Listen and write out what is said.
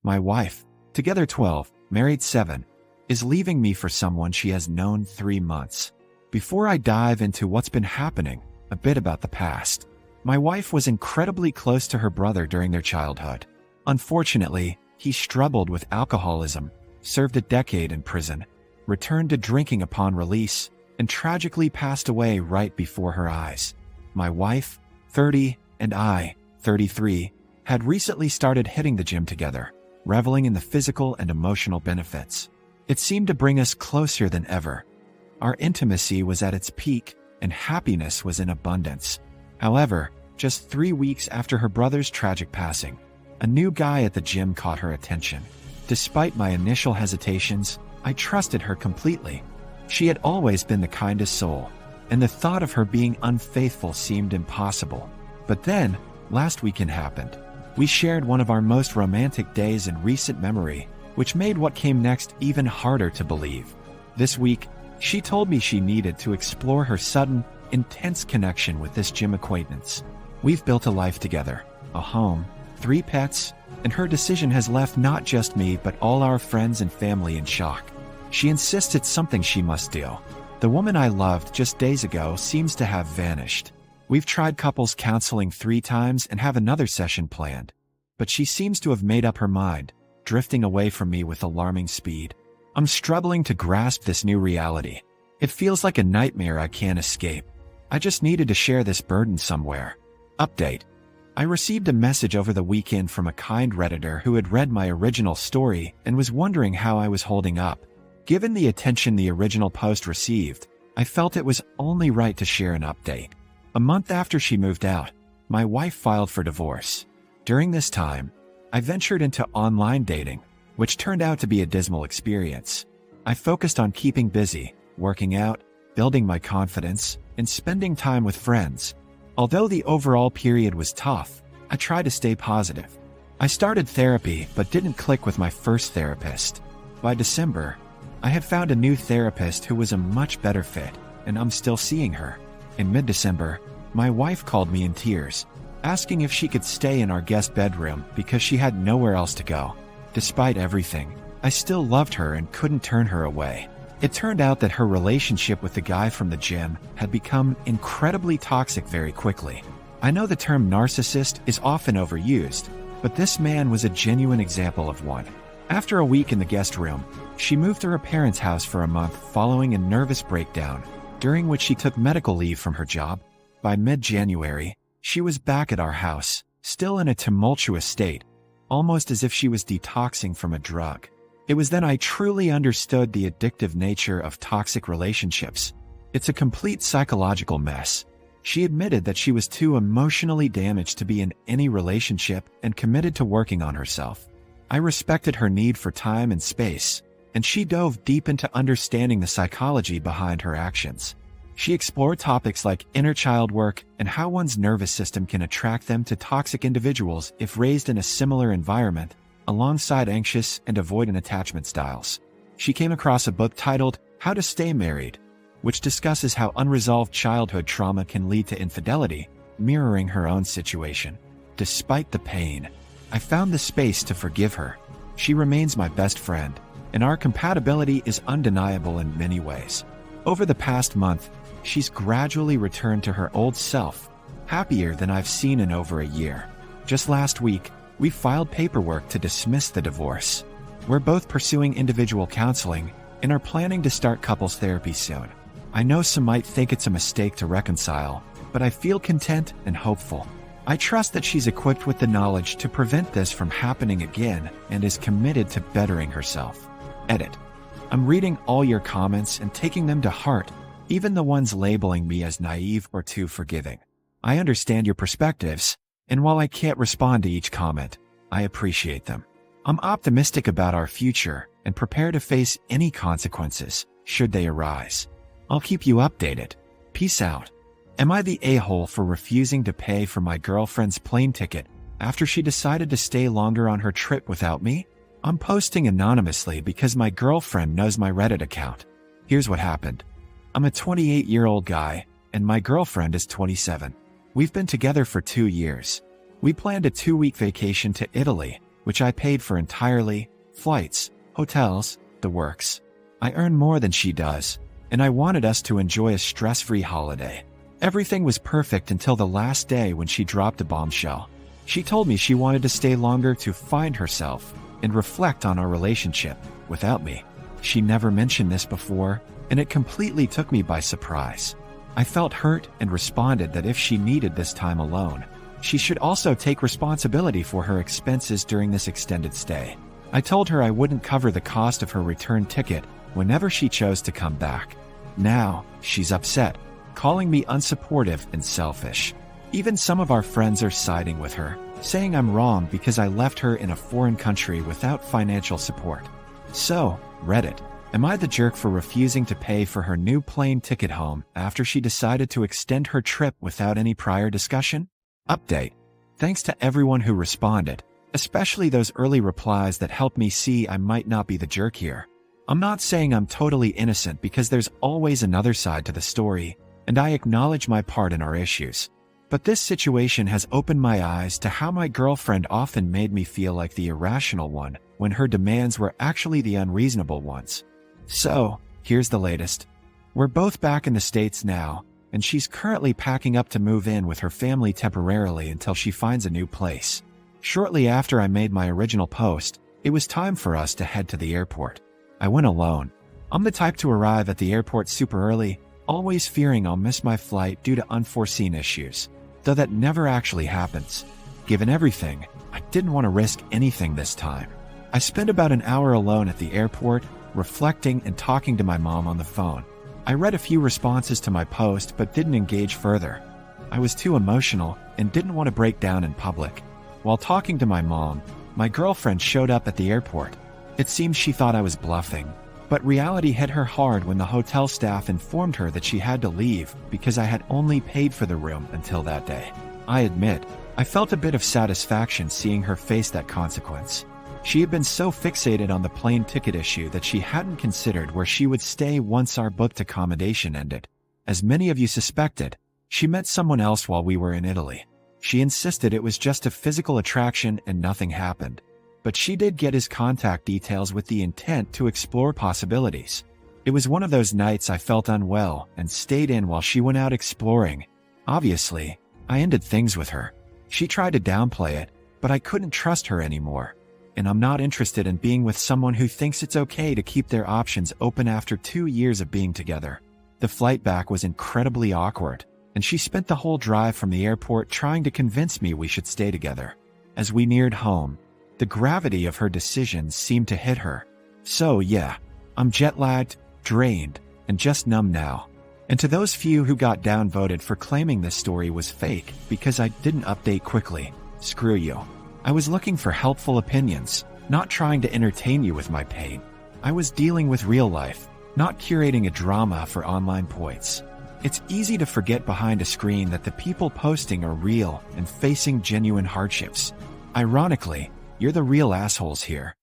My wife, together 12, married 7, is leaving me for someone she has known 3 months. Before I dive into what's been happening, a bit about the past. My wife was incredibly close to her brother during their childhood. Unfortunately, he struggled with alcoholism, served a decade in prison, returned to drinking upon release, and tragically passed away right before her eyes. My wife, 30, and I, 33, had recently started hitting the gym together, reveling in the physical and emotional benefits. It seemed to bring us closer than ever. Our intimacy was at its peak, and happiness was in abundance. However, just 3 weeks after her brother's tragic passing, a new guy at the gym caught her attention. Despite my initial hesitations, I trusted her completely. She had always been the kindest soul, and the thought of her being unfaithful seemed impossible. But then, last weekend happened. We shared one of our most romantic days in recent memory, which made what came next even harder to believe. This week, she told me she needed to explore her sudden, intense connection with this gym acquaintance. We've built a life together, a home, 3 pets, and her decision has left not just me but all our friends and family in shock. She insists it's something she must do. The woman I loved just days ago seems to have vanished. We've tried couples counseling 3 times and have another session planned, but she seems to have made up her mind, drifting away from me with alarming speed. I'm struggling to grasp this new reality. It feels like a nightmare I can't escape. I just needed to share this burden somewhere. Update. I received a message over the weekend from a kind Redditor who had read my original story and was wondering how I was holding up. Given the attention the original post received, I felt it was only right to share an update. A month after she moved out, my wife filed for divorce. During this time, I ventured into online dating, which turned out to be a dismal experience. I focused on keeping busy, working out, building my confidence, and spending time with friends. Although the overall period was tough, I tried to stay positive. I started therapy but didn't click with my first therapist. By December, I had found a new therapist who was a much better fit, and I'm still seeing her. In mid-December, my wife called me in tears, asking if she could stay in our guest bedroom because she had nowhere else to go. Despite everything, I still loved her and couldn't turn her away. It turned out that her relationship with the guy from the gym had become incredibly toxic very quickly. I know the term narcissist is often overused, but this man was a genuine example of one. After a week in the guest room, she moved to her parents' house for a month following a nervous breakdown, during which she took medical leave from her job. By mid-January, she was back at our house, still in a tumultuous state, almost as if she was detoxing from a drug. It was then I truly understood the addictive nature of toxic relationships. It's a complete psychological mess. She admitted that she was too emotionally damaged to be in any relationship and committed to working on herself. I respected her need for time and space, and she dove deep into understanding the psychology behind her actions. She explored topics like inner child work and how one's nervous system can attract them to toxic individuals if raised in a similar environment, alongside anxious and avoidant attachment styles. She came across a book titled How to Stay Married, which discusses how unresolved childhood trauma can lead to infidelity, mirroring her own situation. Despite the pain, I found the space to forgive her. She remains my best friend, and our compatibility is undeniable in many ways. Over the past month, she's gradually returned to her old self, happier than I've seen in over a year. Just last week, we filed paperwork to dismiss the divorce. We're both pursuing individual counseling and are planning to start couples therapy soon. I know some might think it's a mistake to reconcile, but I feel content and hopeful. I trust that she's equipped with the knowledge to prevent this from happening again and is committed to bettering herself. Edit. I'm reading all your comments and taking them to heart, even the ones labeling me as naive or too forgiving. I understand your perspectives, and while I can't respond to each comment, I appreciate them. I'm optimistic about our future and prepare to face any consequences, should they arise. I'll keep you updated. Peace out. Am I the a-hole for refusing to pay for my girlfriend's plane ticket after she decided to stay longer on her trip without me? I'm posting anonymously because my girlfriend knows my Reddit account. Here's what happened. I'm a 28-year-old guy, and my girlfriend is 27. We've been together for 2 years. We planned a 2-week vacation to Italy, which I paid for entirely, flights, hotels, the works. I earn more than she does, and I wanted us to enjoy a stress-free holiday. Everything was perfect until the last day when she dropped a bombshell. She told me she wanted to stay longer to find herself and reflect on our relationship without me. She never mentioned this before, and it completely took me by surprise. I felt hurt and responded that if she needed this time alone, she should also take responsibility for her expenses during this extended stay. I told her I wouldn't cover the cost of her return ticket whenever she chose to come back. Now, she's upset, calling me unsupportive and selfish. Even some of our friends are siding with her, saying I'm wrong because I left her in a foreign country without financial support. So, Reddit, am I the jerk for refusing to pay for her new plane ticket home after she decided to extend her trip without any prior discussion? Update. Thanks to everyone who responded, especially those early replies that helped me see I might not be the jerk here. I'm not saying I'm totally innocent because there's always another side to the story, and I acknowledge my part in our issues. But this situation has opened my eyes to how my girlfriend often made me feel like the irrational one when her demands were actually the unreasonable ones. So, here's the latest. We're both back in the States now, and she's currently packing up to move in with her family temporarily until she finds a new place. Shortly after I made my original post, it was time for us to head to the airport. I went alone. I'm the type to arrive at the airport super early, always fearing I'll miss my flight due to unforeseen issues, though that never actually happens. Given everything, I didn't want to risk anything this time. I spent about an hour alone at the airport, reflecting and talking to my mom on the phone. I read a few responses to my post but didn't engage further. I was too emotional and didn't want to break down in public. While talking to my mom, my girlfriend showed up at the airport. It seems she thought I was bluffing, but reality hit her hard when the hotel staff informed her that she had to leave because I had only paid for the room until that day. I admit, I felt a bit of satisfaction seeing her face that consequence. She had been so fixated on the plane ticket issue that she hadn't considered where she would stay once our booked accommodation ended. As many of you suspected, she met someone else while we were in Italy. She insisted it was just a physical attraction and nothing happened. But she did get his contact details with the intent to explore possibilities. It was one of those nights I felt unwell and stayed in while she went out exploring. Obviously, I ended things with her. She tried to downplay it, but I couldn't trust her anymore. And I'm not interested in being with someone who thinks it's okay to keep their options open after 2 years of being together. The flight back was incredibly awkward, and she spent the whole drive from the airport trying to convince me we should stay together. As we neared home, the gravity of her decisions seemed to hit her. So yeah, I'm jet-lagged, drained, and just numb now. And to those few who got downvoted for claiming this story was fake because I didn't update quickly, screw you. I was looking for helpful opinions, not trying to entertain you with my pain. I was dealing with real life, not curating a drama for online points. It's easy to forget behind a screen that the people posting are real and facing genuine hardships. Ironically, you're the real assholes here.